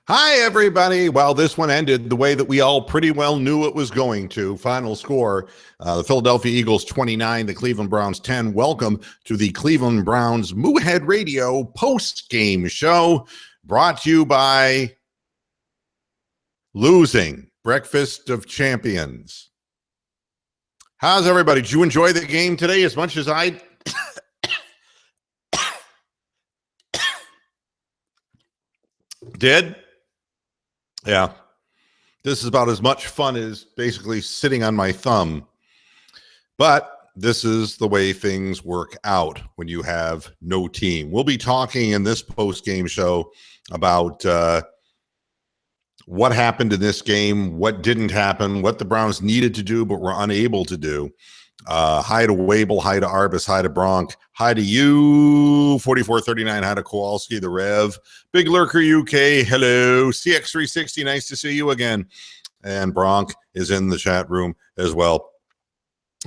Hi, everybody. Well, this one ended the way that we all pretty well knew it was going to. Final score, the Philadelphia Eagles 29, the Cleveland Browns 10. Welcome to the Cleveland Browns Moohead Radio post-game show, brought to you by Losing Breakfast of Champions. How's everybody? Did you enjoy the game today as much as I did? Yeah, this is about as much fun as basically sitting on my thumb. But this is the way things work out when you have no team. We'll be talking in this post-game show about what happened in this game, what didn't happen, what the Browns needed to do but were unable to do. Hi to Wabel, hi to Arbus, hi to Bronk, hi to you, 4439, hi to Kowalski, the Rev, Big Lurker UK, hello, CX360, nice to see you again. And Bronk is in the chat room as well.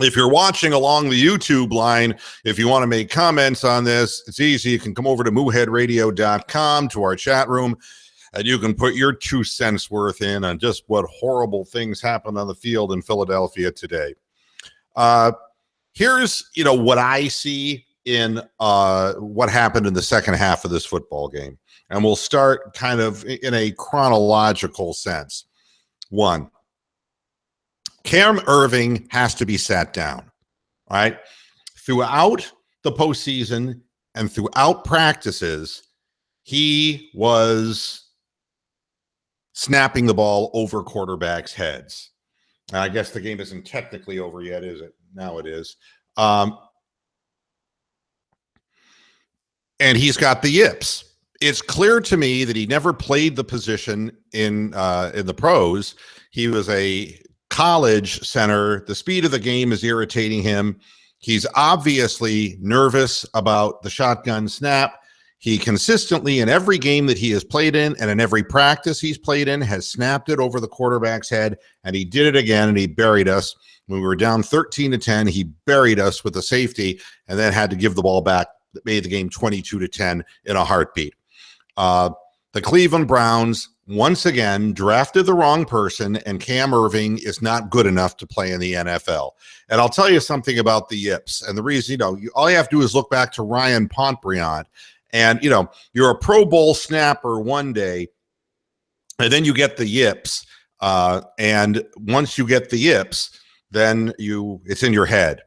If you're watching along the YouTube line, if you want to make comments on this, it's easy. You can come over to mooheadradio.com to our chat room, and you can put your 2 cents worth in on just what horrible things happened on the field in Philadelphia today. Here's, what I see in what happened in the second half of this football game. And we'll start kind of in a chronological sense. 1, Cam Irving has to be sat down, right? Throughout the postseason and throughout practices, he was snapping the ball over quarterbacks' heads. I guess the game isn't technically over yet, is it? Now it is. And he's got the yips. It's clear to me that he never played the position in the pros. He was a college center. The speed of the game is irritating him. He's obviously nervous about the shotgun snap. He consistently, in every game that he has played in and in every practice he's played in, has snapped it over the quarterback's head, and he did it again, and he buried us. When we were down 13-10, he buried us with a safety and then had to give the ball back. That made the game 22-10 in a heartbeat. The Cleveland Browns, once again, drafted the wrong person, and Cam Irving is not good enough to play in the NFL. And I'll tell you something about the yips. And the reason, all you have to do is look back to Ryan Pontbriand. And, you're a Pro Bowl snapper one day, and then you get the yips. And once you get the yips, then it's in your head.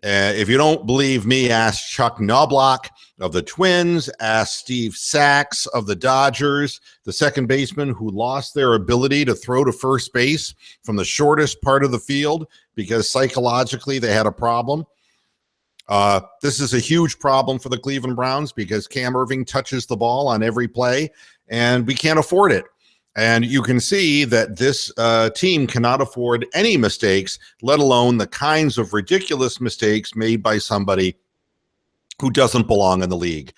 If you don't believe me, ask Chuck Knobloch of the Twins, ask Steve Sachs of the Dodgers, the second baseman who lost their ability to throw to first base from the shortest part of the field because psychologically they had a problem. This is a huge problem for the Cleveland Browns because Cam Irving touches the ball on every play, and we can't afford it. And you can see that this team cannot afford any mistakes, let alone the kinds of ridiculous mistakes made by somebody who doesn't belong in the league.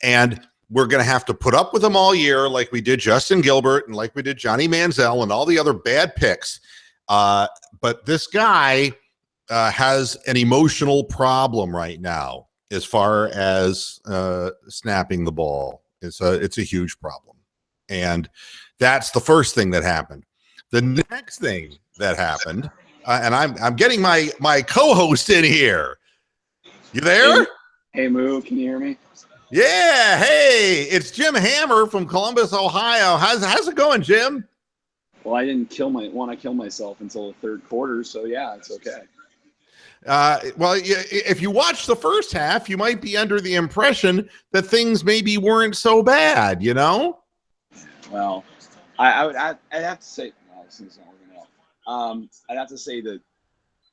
And we're going to have to put up with them all year like we did Justin Gilbert and like we did Johnny Manziel and all the other bad picks. But this guy has an emotional problem right now as far as snapping the ball. It's a huge problem. And that's the first thing that happened. The next thing that happened, and I'm getting my co-host in here. You there? Hey, Moo, can you hear me? Yeah. Hey, it's Jim Hammer from Columbus, Ohio. How's it going, Jim? Well, I didn't want to kill myself until the third quarter, so yeah, it's okay. Well, if you watch the first half, you might be under the impression that things maybe weren't so bad, Well, I'd have to say, no, this is not working out. I'd have to say that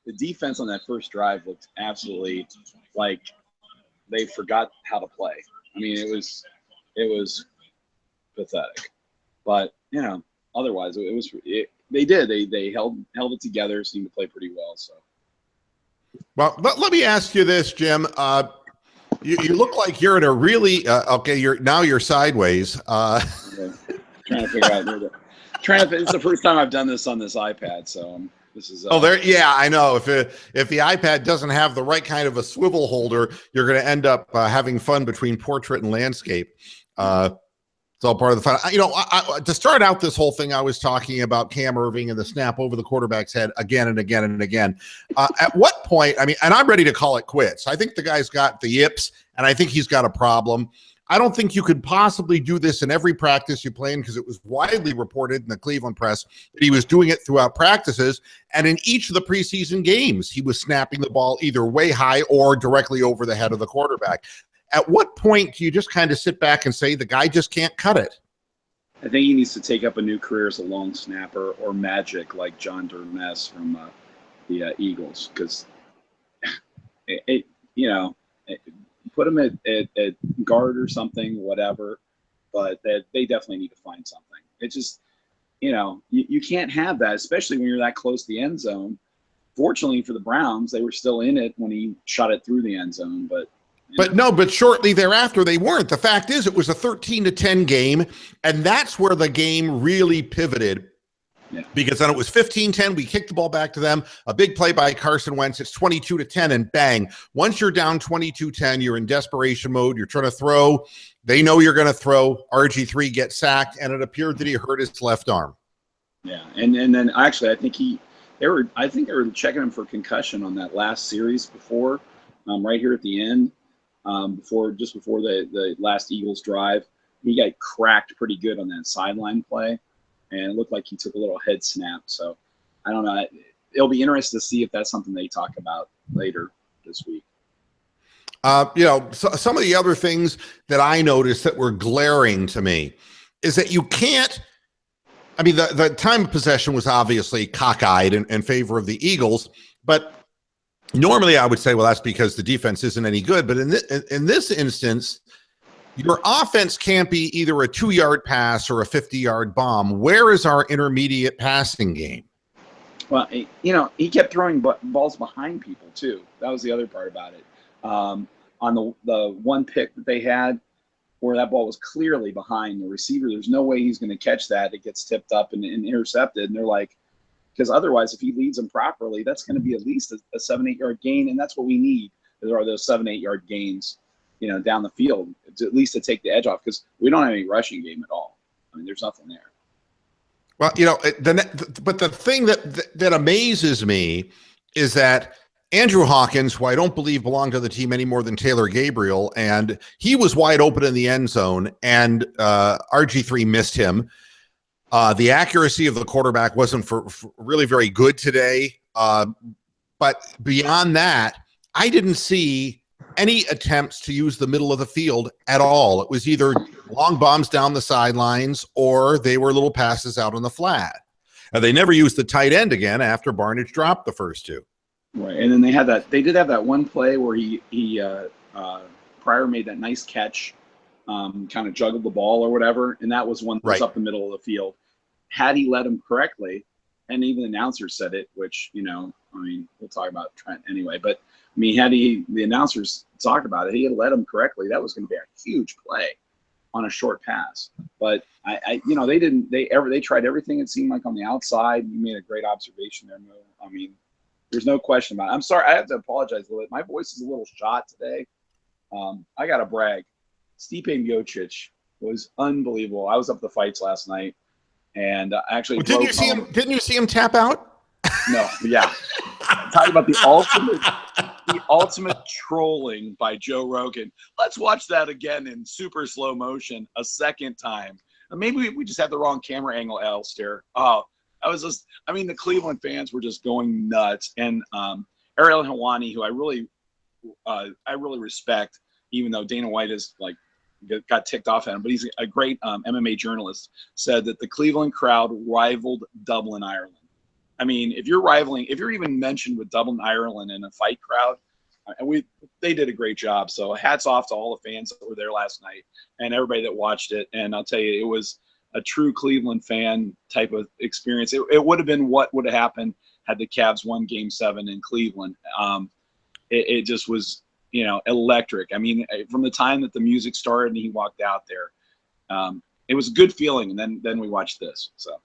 the defense on that first drive looked absolutely like they forgot how to play. I mean, it was pathetic. But otherwise, they held it together, seemed to play pretty well. So. Well, let me ask you this, Jim. You look like you're in a really okay. You're sideways. Okay. Trying to figure out. It's the first time I've done this on this iPad, so this is. Yeah, I know. If the iPad doesn't have the right kind of a swivel holder, you're going to end up having fun between portrait and landscape. It's all part of the fun. To start out this whole thing, I was talking about Cam Irving and the snap over the quarterback's head again and again and again. At what point, and I'm ready to call it quits. I think the guy's got the yips, and I think he's got a problem. I don't think you could possibly do this in every practice you play in, because it was widely reported in the Cleveland press that he was doing it throughout practices. And in each of the preseason games, he was snapping the ball either way high or directly over the head of the quarterback. At what point do you just kind of sit back and say the guy just can't cut it? I think he needs to take up a new career as a long snapper or magic like John Dermess from the Eagles, because put him at guard or something, whatever. But they definitely need to find something. It's just, you can't have that, especially when you're that close to the end zone. Fortunately for the Browns, they were still in it when he shot it through the end zone, but shortly thereafter, they weren't. The fact is, it was a 13-10 game, and that's where the game really pivoted. Yeah. Because then it was 15-10. We kicked the ball back to them. A big play by Carson Wentz. It's 22-10, and bang. Once you're down 22-10, you're in desperation mode. You're trying to throw. They know you're going to throw. RG3 gets sacked, and it appeared that he hurt his left arm. Yeah, and then actually, I think they were checking him for concussion on that last series before, right here at the end. Before the last Eagles drive, he got cracked pretty good on that sideline play, and it looked like he took a little head snap. So I don't know. It'll be interesting to see if that's something they talk about later this week. Some of the other things that I noticed that were glaring to me is that you can't. I mean, the time of possession was obviously cockeyed in favor of the Eagles, but normally I would say, well, that's because the defense isn't any good. But in this instance, your offense can't be either a 2-yard pass or a 50-yard bomb. Where is our intermediate passing game? Well, he kept throwing balls behind people too. That was the other part about it. On the one pick that they had, where that ball was clearly behind the receiver, there's no way he's going to catch that. It gets tipped up and intercepted, and they're like, because otherwise, if he leads them properly, that's going to be at least a 7-8 yard gain, and that's what we need. There are those 7-8 yard gains, down the field, at least to take the edge off, because we don't have any rushing game at all. I mean, there's nothing there. Well, but the thing that amazes me is that Andrew Hawkins, who I don't believe belonged to the team any more than Taylor Gabriel, and he was wide open in the end zone, and RG3 missed him. The accuracy of the quarterback wasn't for really very good today. But beyond that, I didn't see any attempts to use the middle of the field at all. It was either long bombs down the sidelines or they were little passes out on the flat. And they never used the tight end again after Barnidge dropped the first two. Right, and then they did have that one play where Pryor made that nice catch, kind of juggled the ball or whatever, and that was one that was up the middle of the field. Had he led him correctly, and even the announcers said it, which, we'll talk about Trent anyway, but had the announcers talk about it, he had led him correctly, that was going to be a huge play on a short pass. But they tried everything, it seemed like, on the outside. You made a great observation there, Mo. There's no question about it. I'm sorry, I have to apologize a little bit. My voice is a little shot today. I got to brag. Stipe Miocic was unbelievable. I was up at the fights last night, and actually didn't you see him tap out? No, yeah. Talking about the ultimate trolling by Joe Rogan. Let's watch that again in super slow motion a second time. Maybe we just had the wrong camera angle, Alistair. Oh, the Cleveland fans were just going nuts. And Ariel Helwani, who I really respect, even though Dana White is got ticked off at him, but he's a great MMA journalist, said that the Cleveland crowd rivaled Dublin, Ireland. If you're even mentioned with Dublin, Ireland in a fight crowd, and they did a great job. So hats off to all the fans that were there last night and everybody that watched it. And I'll tell you, it was a true Cleveland fan type of experience. It would have been what would have happened had the Cavs won Game 7 in Cleveland. It just was, electric. From the time that the music started and he walked out there, it was a good feeling. And then we watched this. So.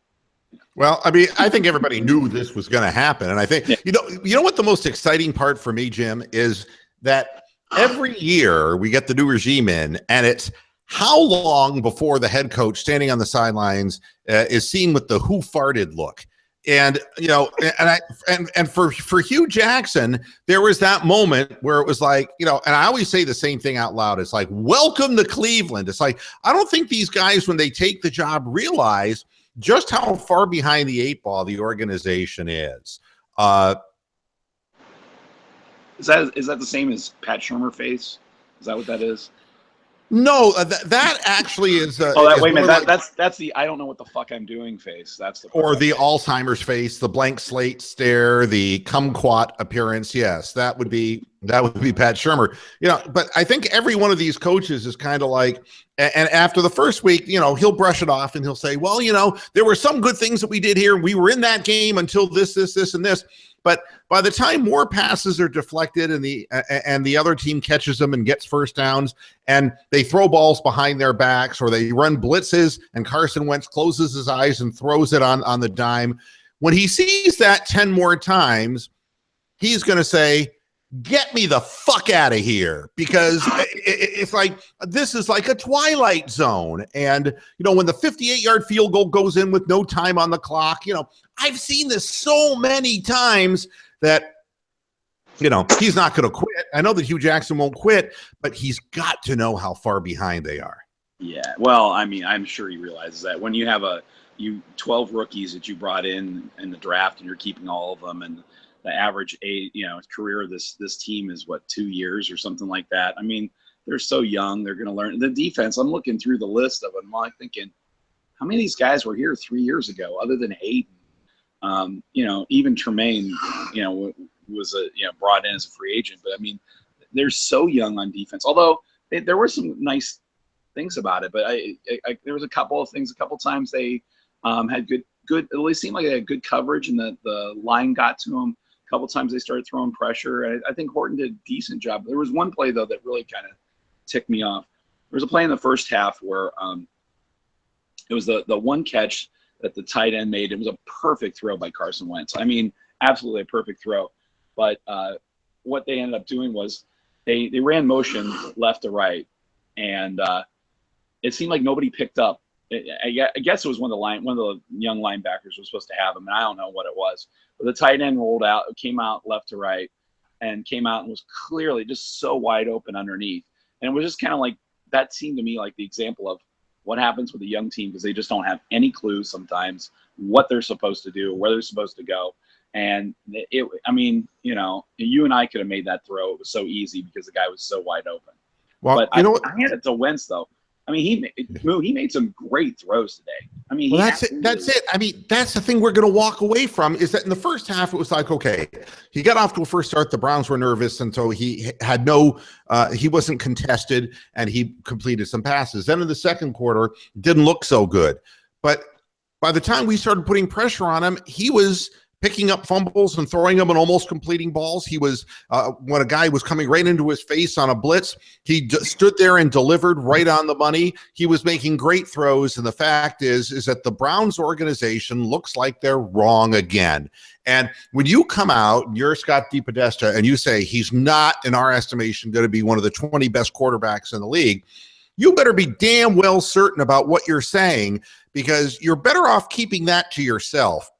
Well, I think everybody knew this was going to happen. And I think, you know what the most exciting part for me, Jim, is that every year we get the new regime in, and it's how long before the head coach standing on the sidelines is seen with the who farted look? And for Hugh Jackson, there was that moment where it was like, and I always say the same thing out loud. It's like, welcome to Cleveland. It's like, I don't think these guys, when they take the job, realize just how far behind the 8 ball the organization is. Is that the same as Pat Shurmur face? Is that what that is? No, that actually is. Wait a minute. That's the I don't know what the fuck I'm doing face. That's the or the Alzheimer's face, the blank slate stare, the kumquat appearance. Yes, that would be Pat Shurmur. But I think every one of these coaches is kind of like, and after the first week, he'll brush it off and he'll say, well, there were some good things that we did here. We were in that game until this, and this. But by the time more passes are deflected and the other team catches them and gets first downs, and they throw balls behind their backs, or they run blitzes and Carson Wentz closes his eyes and throws it on the dime, when he sees that 10 more times, he's going to say, get me the fuck out of here, because it's like, this is like a Twilight Zone. And, when the 58-yard field goal goes in with no time on the clock, I've seen this so many times that, he's not going to quit. I know that Hugh Jackson won't quit, but he's got to know how far behind they are. Yeah. Well, I mean, I'm sure he realizes that when you have 12 rookies that you brought in the draft and you're keeping all of them, and the average career of this team is 2 years or something like that. I mean, they're so young, they're going to learn the defense. I'm looking through the list of them. I'm thinking, how many of these guys were here 3 years ago, other than Aiden? Even Tremaine, was brought in as a free agent. But I mean, they're so young on defense. Although there were some nice things about it, but there was a couple of things. A couple times they had good. It seemed like they had good coverage, and the line got to them. A couple times they started throwing pressure. I think Horton did a decent job. There was one play though that really kind of ticked me off. There was a play in the first half where it was the one catch that the tight end made. It was a perfect throw by Carson Wentz. I mean, absolutely a perfect throw. But what they ended up doing was they ran motion left to right, and it seemed like nobody picked up. I guess it was one of the young linebackers was supposed to have him, and I don't know what it was. But the tight end rolled out, came out left to right, and came out and was clearly just so wide open underneath. And it was just kind of like, that seemed to me like the example of what happens with a young team, because they just don't have any clue sometimes what they're supposed to do, where they're supposed to go. And you and I could have made that throw. It was so easy because the guy was so wide open. Well, but I hand it to Wentz though. I mean, he made some great throws today. I mean, that's it. I mean, that's the thing we're going to walk away from, is that in the first half, it was like, okay, he got off to a first start. The Browns were nervous, and so he had he wasn't contested, and he completed some passes. Then in the second quarter, didn't look so good. But by the time we started putting pressure on him, he was picking up fumbles and throwing them and almost completing balls. He was, when a guy was coming right into his face on a blitz, he stood there and delivered right on the money. He was making great throws. And the fact is that the Browns organization looks like they're wrong again. And when you come out, you're Scott DiPodesta, and you say he's not, in our estimation, going to be one of the 20 best quarterbacks in the league, you better be damn well certain about what you're saying, because you're better off keeping that to yourself.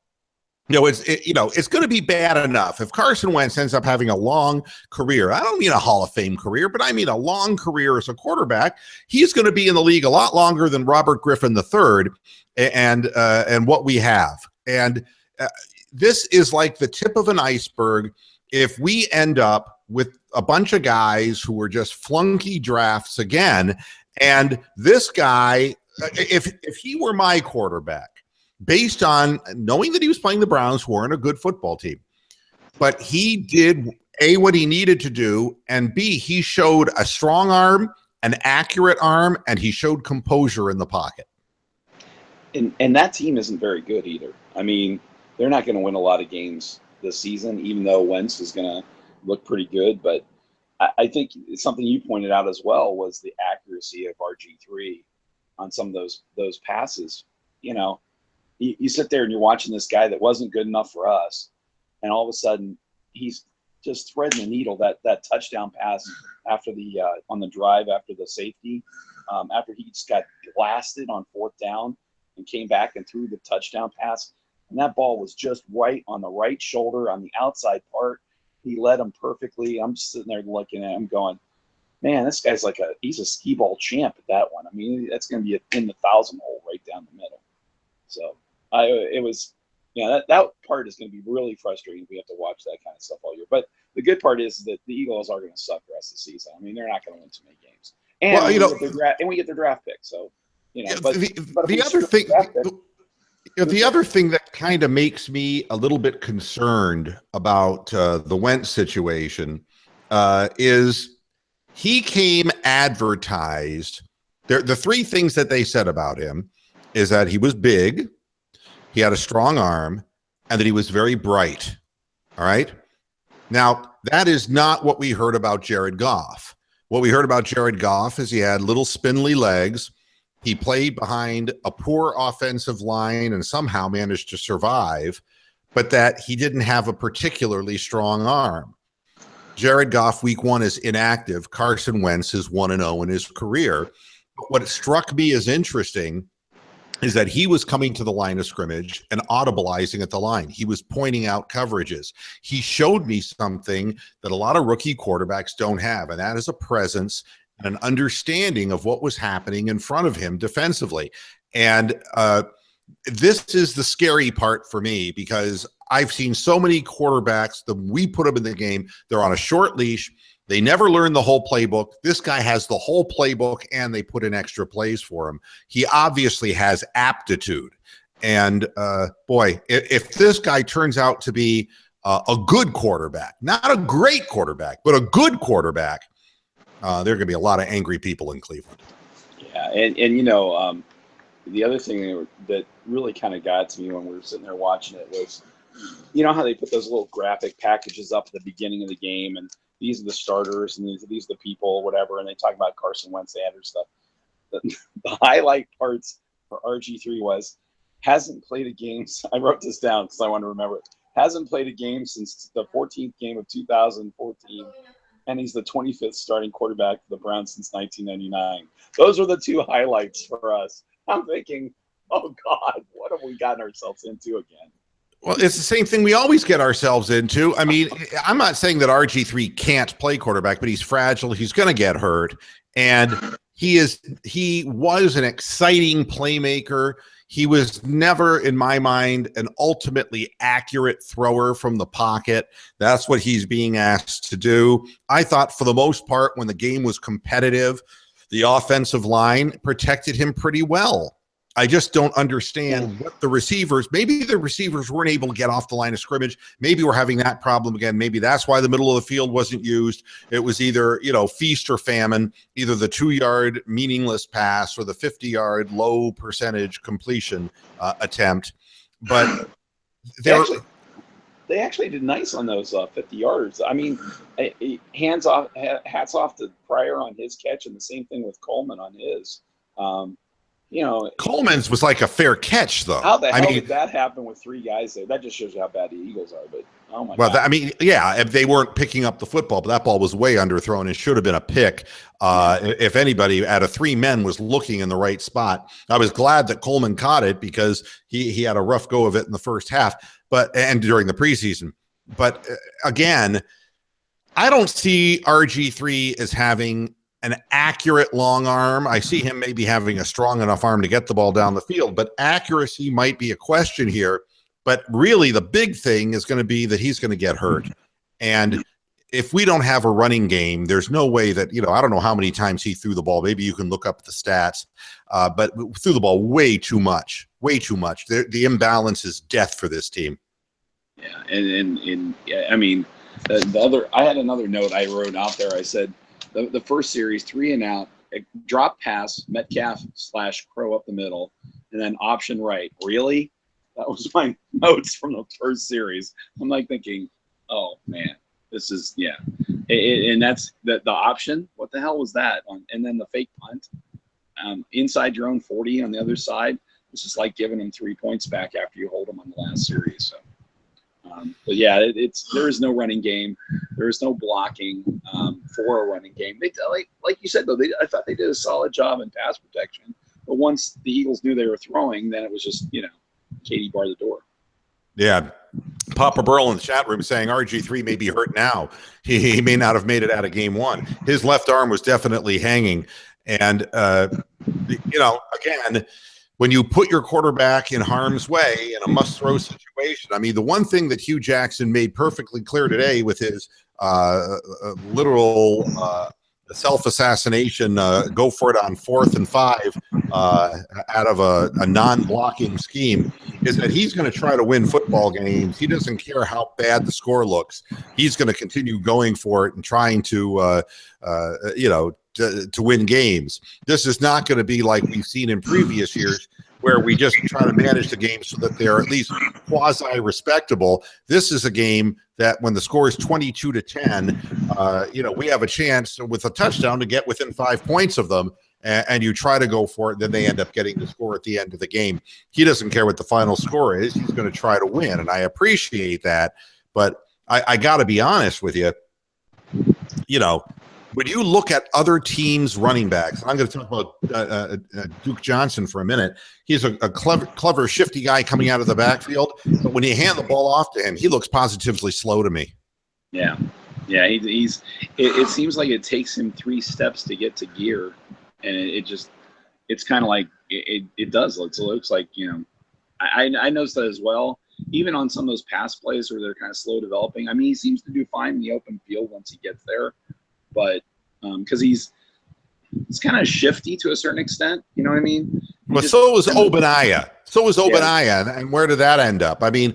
It's going to be bad enough if Carson Wentz ends up having a long career. I don't mean a Hall of Fame career, but I mean a long career as a quarterback. He's going to be in the league a lot longer than Robert Griffin III and what we have. And this is like the tip of an iceberg. If we end up with a bunch of guys who are just flunky drafts again, and this guy, if he were my quarterback, based on knowing that he was playing the Browns, who weren't a good football team, but he did A, what he needed to do, and B, he showed a strong arm, an accurate arm, and he showed composure in the pocket. And that team isn't very good either. I mean, they're not going to win a lot of games this season, even though Wentz is going to look pretty good. But I think something you pointed out as well was the accuracy of RG3 on some of those passes. You sit there and you're watching this guy that wasn't good enough for us, and all of a sudden he's just threading the needle. That touchdown pass after on the drive after the safety, after he just got blasted on 4th down and came back and threw the touchdown pass. And that ball was just right on the right shoulder on the outside part. He led him perfectly. I'm just sitting there looking at him going, man, this guy's he's a skee ball champ at that one. I mean, that's going to be in the 1,000 hole right down the middle. So that part is going to be really frustrating. We have to watch that kind of stuff all year. But the good part is that the Eagles are going to suck the rest of the season. I mean, they're not going to win too many games. And we get their draft pick. So, but the other thing. The other thing that kind of makes me a little bit concerned about the Wentz situation is he came advertised. The 3 things that they said about him is that he was big, he had a strong arm, and that he was very bright. All right. Now, that is not what we heard about Jared Goff. What we heard about Jared Goff is he had little spindly legs. He played behind a poor offensive line and somehow managed to survive, but that he didn't have a particularly strong arm. Jared Goff, week 1, is inactive. Carson Wentz is 1-0 in his career. But what struck me as interesting is that he was coming to the line of scrimmage and audibilizing at the line. He was pointing out coverages. He showed me something that a lot of rookie quarterbacks don't have, and that is a presence and an understanding of what was happening in front of him defensively. And this is the scary part for me, because I've seen so many quarterbacks that we put them in the game, they're on a short leash. They never learn the whole playbook. This guy has the whole playbook, and they put in extra plays for him. He obviously has aptitude. And boy, if this guy turns out to be a good quarterback, not a great quarterback, but a good quarterback, there are going to be a lot of angry people in Cleveland. Yeah, and the other thing that really kind of got to me when we were sitting there watching it was, how they put those little graphic packages up at the beginning of the game, and these are the starters, and these are the people, whatever, and they talk about Carson Wentz, they had her stuff. The highlight parts for RG3 was, hasn't played a game. I wrote this down because I want to remember it. Hasn't played a game since the 14th game of 2014. And he's the 25th starting quarterback for the Browns since 1999. Those are the 2 highlights for us. I'm thinking, oh, God, what have we gotten ourselves into again? Well, it's the same thing we always get ourselves into. I mean, I'm not saying that RG3 can't play quarterback, but he's fragile. He's going to get hurt. And he was an exciting playmaker. He was never, in my mind, an ultimately accurate thrower from the pocket. That's what he's being asked to do. I thought for the most part, when the game was competitive, the offensive line protected him pretty well. I just don't understand what the receivers, maybe the receivers weren't able to get off the line of scrimmage. Maybe we're having that problem again. Maybe that's why the middle of the field wasn't used. It was either, feast or famine, either the 2-yard meaningless pass or the 50-yard low percentage completion attempt. But they actually did nice on those 50 yards. I mean, hats off to Pryor on his catch, and the same thing with Coleman on his. Coleman's was like a fair catch, though. How the hell did that happen with 3 guys there? That just shows you how bad the Eagles are. But oh my God! If they weren't picking up the football, but that ball was way underthrown and should have been a pick. If anybody out of 3 men was looking in the right spot, I was glad that Coleman caught it because he had a rough go of it in the first half, and during the preseason. But again, I don't see RG3 as having an accurate long arm. I see him maybe having a strong enough arm to get the ball down the field, but accuracy might be a question here. But really the big thing is going to be that he's going to get hurt. And if we don't have a running game, there's no way that, I don't know how many times he threw the ball. Maybe you can look up the stats, but threw the ball way too much. The imbalance is death for this team. Yeah. And I mean, I had another note I wrote out there. I said, the first series, 3 and out, drop pass, Metcalf / Crow up the middle, and then option right. Really? That was my notes from the first series. I'm like thinking, oh man, this is, yeah. And that's the option. What the hell was that? And then the fake punt, inside your own 40 on the other side. It's just like giving them 3 points back after you hold them on the last series. So But yeah, there is no running game. There is no blocking for a running game. They like you said though. I thought they did a solid job in pass protection. But once the Eagles knew they were throwing, then it was just Katie bar the door. Yeah. Papa Burl in the chat room saying RG3 may be hurt now. He may not have made it out of game one. His left arm was definitely hanging. And, again, when you put your quarterback in harm's way in a must-throw situation, I mean, the one thing that Hugh Jackson made perfectly clear today with his literal self-assassination, go for it on 4th and 5 out of a non-blocking scheme, is that he's going to try to win football games. He doesn't care how bad the score looks. He's going to continue going for it and trying to win games. This is not going to be like we've seen in previous years where we just try to manage the game so that they're at least quasi-respectable. This is a game that when the score is 22-10, we have a chance with a touchdown to get within 5 points of them, and you try to go for it, then they end up getting the score at the end of the game. He doesn't care what the final score is. He's going to try to win, and I appreciate that. But I got to be honest with you, when you look at other teams' running backs, I'm going to talk about Duke Johnson for a minute. He's a clever, shifty guy coming out of the backfield. But when you hand the ball off to him, he looks positively slow to me. Yeah. It seems like it takes him 3 steps to get to gear. And it's kind of like it does. It looks like, I noticed that as well. Even on some of those pass plays where they're kind of slow developing. I mean, he seems to do fine in the open field once he gets there. But because he's kind of shifty to a certain extent, you know what I mean? So was Obadiah. And where did that end up? I mean,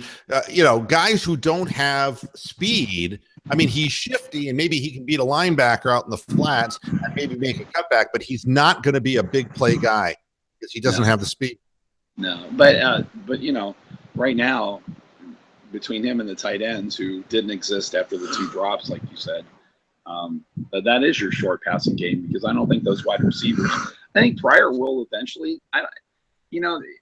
guys who don't have speed. I mean, he's shifty, and maybe he can beat a linebacker out in the flats and maybe make a cutback, but he's not going to be a big play guy because he doesn't have the speed. No, but right now, between him and the tight ends who didn't exist after the 2 drops, like you said. But that is your short passing game because I don't think those wide receivers. I think Pryor will eventually.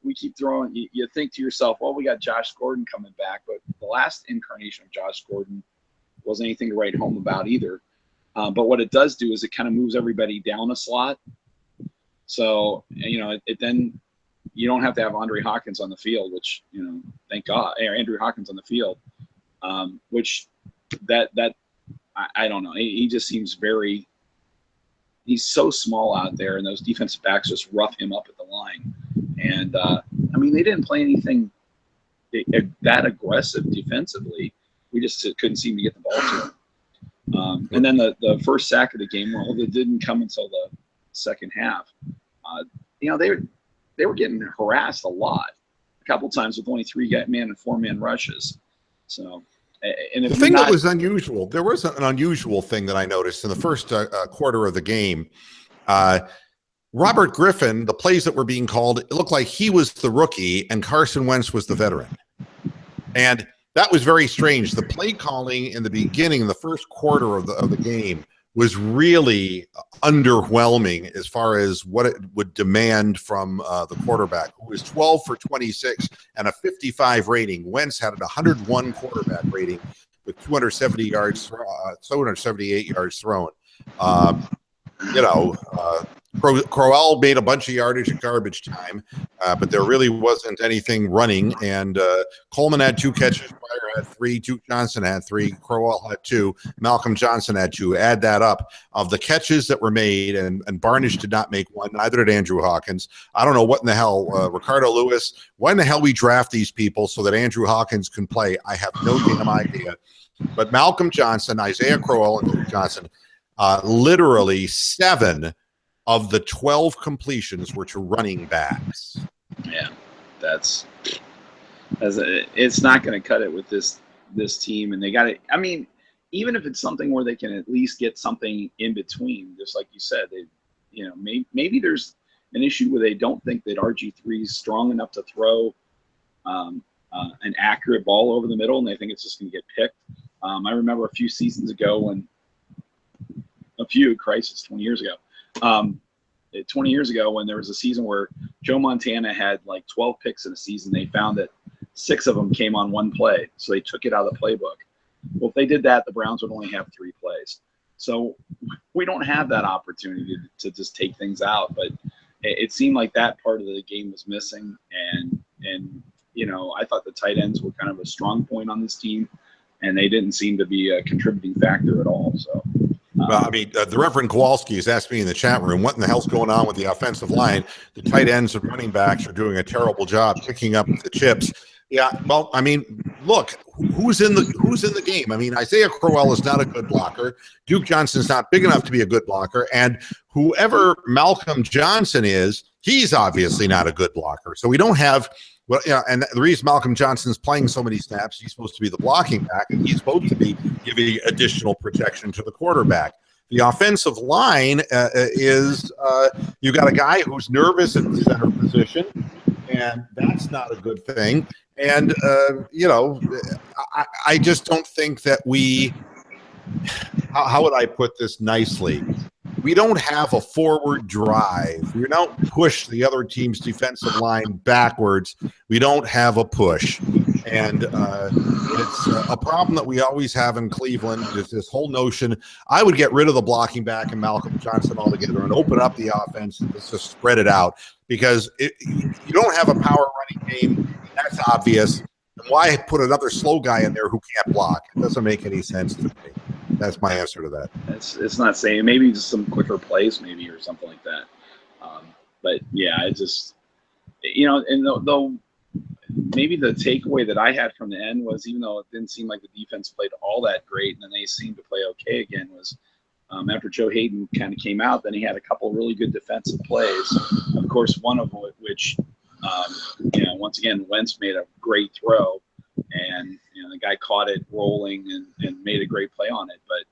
We keep throwing. You think to yourself, well, we got Josh Gordon coming back, but the last incarnation of Josh Gordon wasn't anything to write home about either. But what it does do is it kind of moves everybody down a slot. So it then you don't have to have Andre Hawkins on the field, which thank God, or Andrew Hawkins on the field, which that. I don't know. He just seems he's so small out there, and those defensive backs just rough him up at the line. And, they didn't play anything that aggressive defensively. We just couldn't seem to get the ball to him. And then the first sack of the game, well, it didn't come until the second half. They were getting harassed a lot, a couple times with only 3-man and 4-man rushes. So. And the thing that was unusual, there was an unusual thing that I noticed in the first quarter of the game. Robert Griffin, the plays that were being called, it looked like he was the rookie and Carson Wentz was the veteran. And that was very strange. The play calling in the beginning, in the first quarter of the game, was really underwhelming as far as what it would demand from the quarterback, who was 12 for 26 and a 55 rating. Wentz had a 101 quarterback rating with 278 yards thrown. Crowell made a bunch of yardage at garbage time, but there really wasn't anything running. And Coleman had 2 catches, Pryor had 3, Duke Johnson had 3, Crowell had 2, Malcolm Johnson had 2. Add that up of the catches that were made, and Barnish did not make one, neither did Andrew Hawkins. I don't know what in the hell, Ricardo Lewis, why in the hell we draft these people so that Andrew Hawkins can play? I have no damn idea. But Malcolm Johnson, Isaiah Crowell, and Duke Johnson, literally 7 of the 12 completions were to running backs. Yeah, it's not going to cut it with this team, and they got it. I mean, even if it's something where they can at least get something in between, just like you said, maybe there's an issue where they don't think that RG3 is strong enough to throw an accurate ball over the middle, and they think it's just going to get picked. I remember a few seasons ago when 20 years ago. 20 years ago when there was a season where Joe Montana had like 12 picks in a season, they found that 6 of them came on one play, so they took it out of the playbook. Well, if they did that, the Browns would only have 3 plays. So we don't have that opportunity to just take things out. But it seemed like that part of the game was missing. And you know, I thought the tight ends were kind of a strong point on this team, and they didn't seem to be a contributing factor at all. So. Well, I mean, the Reverend Kowalski has asked me in the chat room, what in the hell's going on with the offensive line? The tight ends and running backs are doing a terrible job picking up the chips. Yeah, well, I mean, look, who's in the game? I mean, Isaiah Crowell is not a good blocker. Duke Johnson's not big enough to be a good blocker. And whoever Malcolm Johnson is, he's obviously not a good blocker. So we don't have – well, yeah, and the reason Malcolm Johnson's playing so many snaps, he's supposed to be the blocking back, and he's supposed to be giving additional protection to the quarterback. The offensive line is you got a guy who's nervous in the center position, and that's not a good thing. And, you know, I just don't think that we – how would I put this nicely? We don't have a forward drive. We don't push the other team's defensive line backwards. We don't have a push. And it's a problem that we always have in Cleveland is this whole notion. I would get rid of the blocking back and Malcolm Johnson altogether and open up the offense and just spread it out, because you don't have a power running game. That's obvious. And why put another slow guy in there who can't block? It doesn't make any sense to me. That's my answer to that. It's not saying, maybe just some quicker plays, maybe, or something like that. But yeah, it just, you know, and though maybe the takeaway that I had from the end was, even though it didn't seem like the defense played all that great, and then they seemed to play okay again, was after Joe Hayden kind of came out, then he had a couple of really good defensive plays. Of course, one of which, you know, once again, Wentz made a great throw, and you know, the guy caught it rolling and made a great play on it. But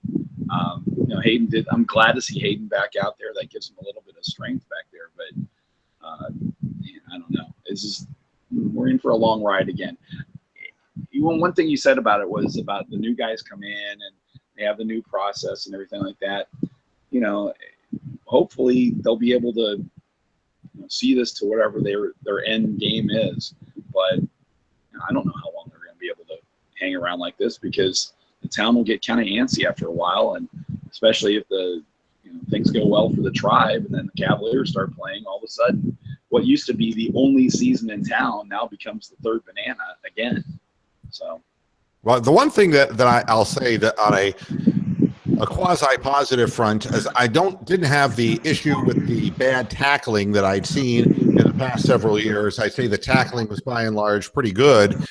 you know, Hayden did. I'm glad to see Hayden back out there. That gives him a little bit of strength back there. But yeah, I don't know. It's just, we're in for a long ride again. One thing you said about it was about the new guys come in and they have the new process and everything like that. You know, hopefully they'll be able to, you know, see this to whatever their end game is. But I don't know how long they're going to be able to hang around like this, because the town will get kind of antsy after a while, and especially if the, you know, things go well for the Tribe and then the Cavaliers start playing, all of a sudden what used to be the only season in town now becomes the third banana again. So, well, the one thing that I'll say that on a quasi-positive front is I didn't have the issue with the bad tackling that I'd seen in the past several years. I'd say the tackling was by and large pretty good.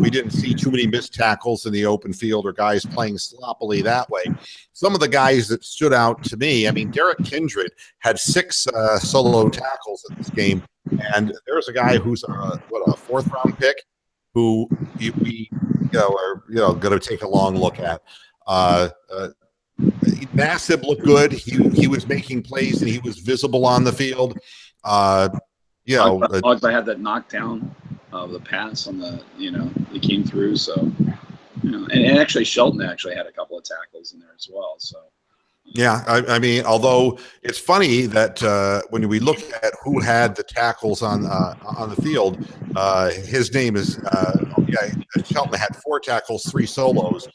We didn't see too many missed tackles in the open field or guys playing sloppily that way. Some of the guys that stood out to me, I mean, Derek Kindred had 6 solo tackles in this game, and there's a guy who's a 4th-round pick who we are going to take a long look at. Nassib looked good. He was making plays and he was visible on the field. I had that knockdown of the pass on the, he came through. So, and actually Shelton actually had a couple of tackles in there as well. So. Yeah, I mean, although it's funny that when we look at who had the tackles on the field, his name is Shelton had 4 tackles, 3 solos.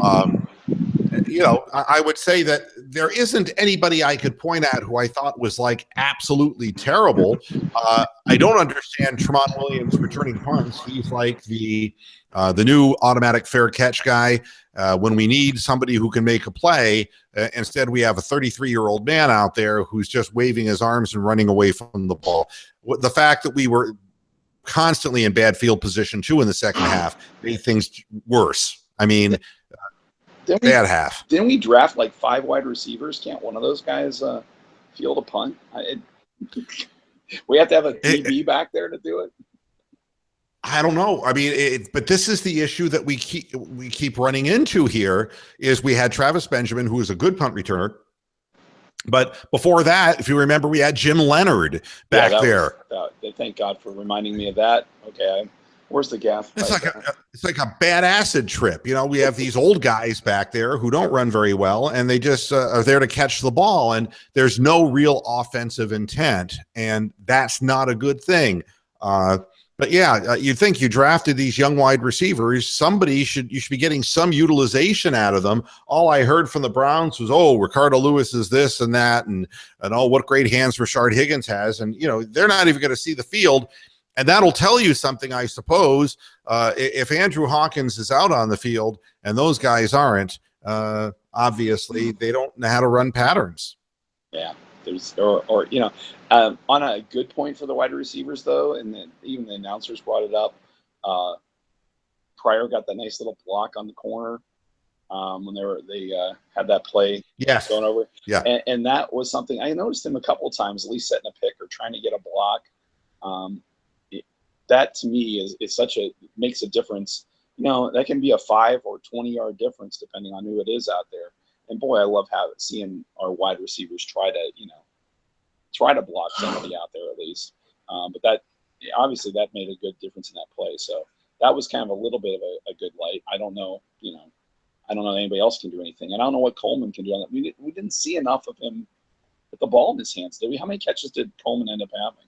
I would say that there isn't anybody I could point at who I thought was like absolutely terrible. I don't understand Tremont Williams returning punts. He's like the new automatic fair catch guy. When we need somebody who can make a play, instead we have a 33-year-old man out there who's just waving his arms and running away from the ball. The fact that we were constantly in bad field position too in the second half made things worse. I mean, bad half. Didn't we draft like 5 wide receivers? Can't one of those guys field a punt? We have to have a DB back there to do it. I don't know. I mean, but this is the issue that we keep running into here. Is we had Travis Benjamin, who is a good punt returner, but before that, if you remember, we had Jim Leonard back there. Thank God for reminding me of that. Okay, where's the gaff? It's like a bad acid trip. We have these old guys back there who don't run very well, and they just are there to catch the ball, and there's no real offensive intent, and that's not a good thing. But yeah, you think you drafted these young wide receivers. You should be getting some utilization out of them. All I heard from the Browns was, "Oh, Ricardo Lewis is this and that," and oh, what great hands Rashard Higgins has. And they're not even going to see the field, and that'll tell you something, I suppose. If Andrew Hawkins is out on the field and those guys aren't, obviously they don't know how to run patterns. Yeah. On a good point for the wide receivers, though, and then even the announcers brought it up. Pryor got that nice little block on the corner when they had that play going over. Yeah, and that was something I noticed him a couple of times, at least setting a pick or trying to get a block. That to me makes a difference. That can be a 5 or 20-yard difference depending on who it is out there. And boy, I love seeing our wide receivers try to block somebody out there at least. But that obviously that made a good difference in that play. So that was kind of a little bit of a good light. I don't know, I don't know if anybody else can do anything, and I don't know what Coleman can do on that. We didn't see enough of him with the ball in his hands, did we? How many catches did Coleman end up having?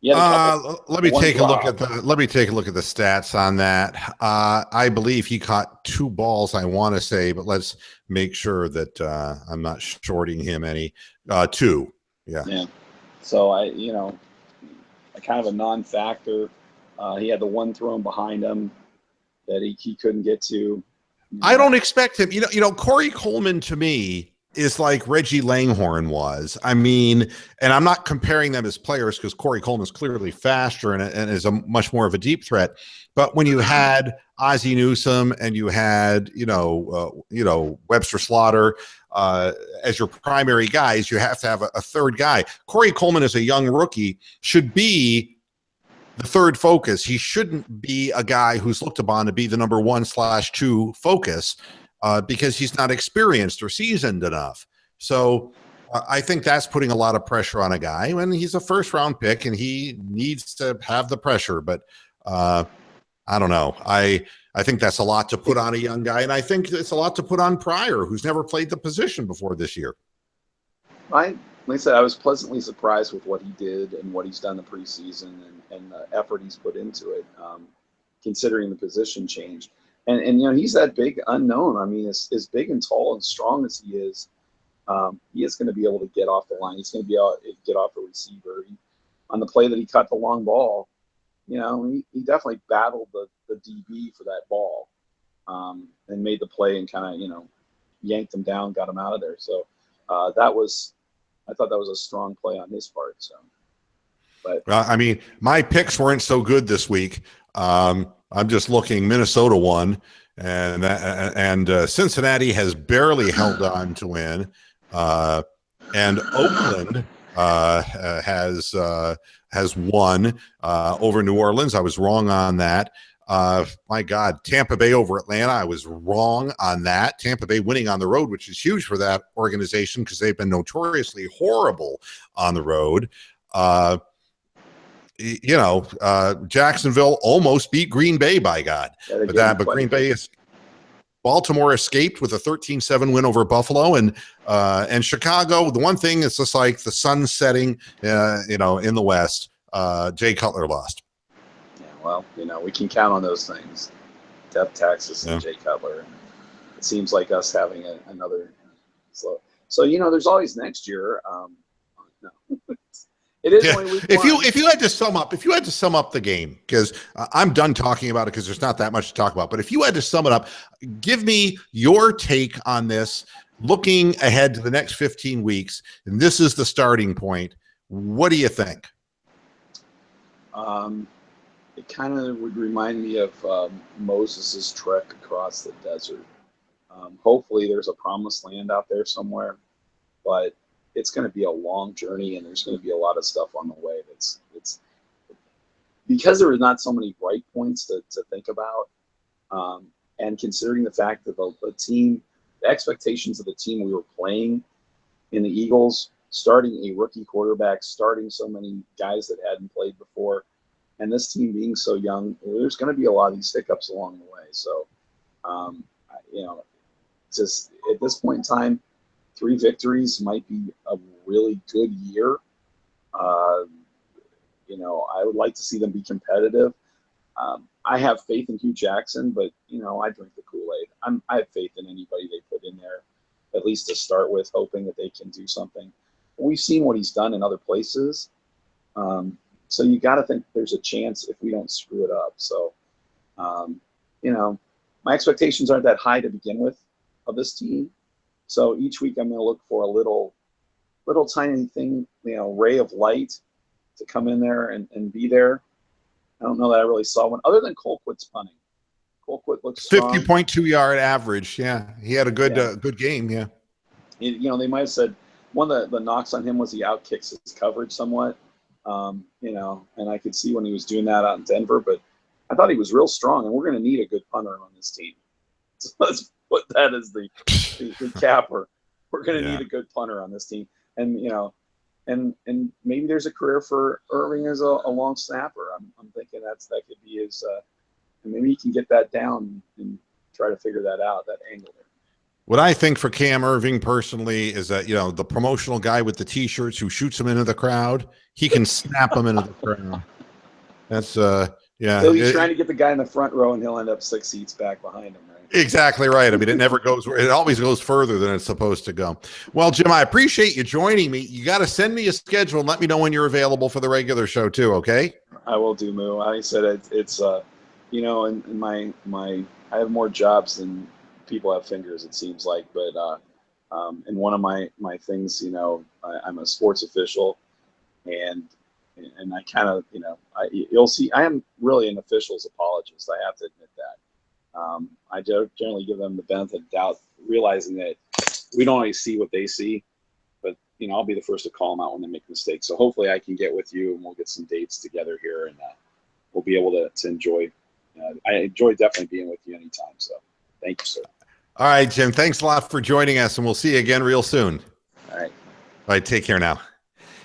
Let me take a look at the stats on that. I believe he caught 2 balls, I want to say, but let's make sure that I'm not shorting him any. 2. Yeah. So I kind of a non-factor. He had the one thrown behind him that he couldn't get to. I don't expect him. Corey Coleman to me is like Reggie Langhorne was. I mean, and I'm not comparing them as players because Corey Coleman's clearly faster and is a much more of a deep threat. But when you had Ozzie Newsome and you had Webster Slaughter as your primary guys, you have to have a third guy. Corey Coleman is a young rookie, should be the third focus. He shouldn't be a guy who's looked upon to be the number 1/2 focus because he's not experienced or seasoned enough. So I think that's putting a lot of pressure on a guy, and he's a first-round pick, and he needs to have the pressure. But I don't know. I think that's a lot to put on a young guy, and I think it's a lot to put on Pryor, who's never played the position before this year. Like I said, I was pleasantly surprised with what he did and what he's done in the preseason and the effort he's put into it, considering the position change. And he's that big unknown. I mean, as big and tall and strong as he is going to be able to get off the line. He's going to be able to get off a receiver. On the play that he cut the long ball, he definitely battled the DB for that ball and made the play and kind of, yanked him down, got him out of there. So I thought that was a strong play on his part. So, but I mean, my picks weren't so good this week. I'm just looking. Minnesota won, and Cincinnati has barely held on to win, and Oakland has won over New Orleans. I was wrong on that. My God, Tampa Bay over Atlanta. I was wrong on that. Tampa Bay winning on the road, which is huge for that organization because they've been notoriously horrible on the road. Jacksonville almost beat Green Bay, by God. But Green Bay Baltimore escaped with a 13-7 win over Buffalo, and Chicago. The one thing is just like the sun setting, in the West. Jay Cutler lost. Yeah, well, we can count on those things. Death taxes and Jay Cutler. It seems like us having another. So there's always next year. No. It is only week one. If you had to sum up the game, because I'm done talking about it because there's not that much to talk about. But if you had to sum it up, give me your take on this. Looking ahead to the next 15 weeks, and this is the starting point. What do you think? It kind of would remind me of Moses's trek across the desert. Hopefully, there's a promised land out there somewhere, but it's going to be a long journey, and there's going to be a lot of stuff on the way. It's because there are not so many bright points to think about, and considering the fact that the expectations of the team we were playing in the Eagles, starting a rookie quarterback, starting so many guys that hadn't played before, and this team being so young, there's going to be a lot of these hiccups along the way. So, just at this point in time, 3 victories might be a really good year. I would like to see them be competitive. I have faith in Hugh Jackson, but I drink the Kool-Aid. I have faith in anybody they put in there, at least to start with, hoping that they can do something. We've seen what he's done in other places, so you got to think there's a chance if we don't screw it up. So, my expectations aren't that high to begin with of this team. So each week I'm going to look for a little tiny thing, ray of light to come in there and be there. I don't know that I really saw one other than Colquitt's punting. Colquitt looks strong. 50.2 yard average. Yeah, he had a good game. Yeah. They might have said one of the knocks on him was he outkicks his coverage somewhat. And I could see when he was doing that out in Denver, but I thought he was real strong, and we're going to need a good punter on this team. So let's put that as the capper. We're going to need a good punter on this team, and and maybe there's a career for Irving as a long snapper. I'm thinking that could be his. And maybe he can get that down and try to figure that out, that angle there. What I think for Cam Irving personally is that, the promotional guy with the T-shirts who shoots him into the crowd, he can snap him into the crowd. That's He'll be trying to get the guy in the front row, and he'll end up 6 seats back behind him, right? Exactly right. I mean, it always goes further than it's supposed to go. Well, Jim, I appreciate you joining me. You got to send me a schedule and let me know when you're available for the regular show too, okay? I will do, Moo. Like I said, it's in my I have more jobs than people have fingers, it seems like, but in one of my things, I'm a sports official, and I kind of, you'll see, I am really an official's apologist. I have to admit that. I generally give them the benefit of the doubt, realizing that we don't always see what they see, but I'll be the first to call them out when they make mistakes. So hopefully I can get with you and we'll get some dates together here, and we'll be able to enjoy. I enjoy definitely being with you anytime. So thank you, sir. All right, Jim. Thanks a lot for joining us, and we'll see you again real soon. All right. All right. Take care now.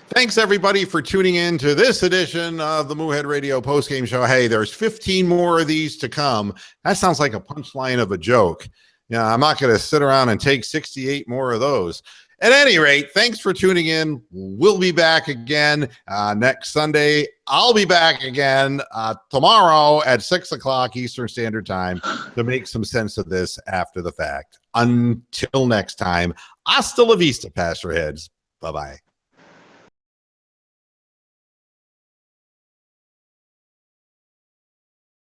Thanks, everybody, for tuning in to this edition of the Moohead Radio postgame show. Hey, there's 15 more of these to come. That sounds like a punchline of a joke. I'm not going to sit around and take 68 more of those. At any rate, thanks for tuning in. We'll be back again next Sunday. I'll be back again tomorrow at 6 o'clock Eastern Standard Time to make some sense of this after the fact. Until next time, hasta la vista, Pastor Heads. Bye-bye.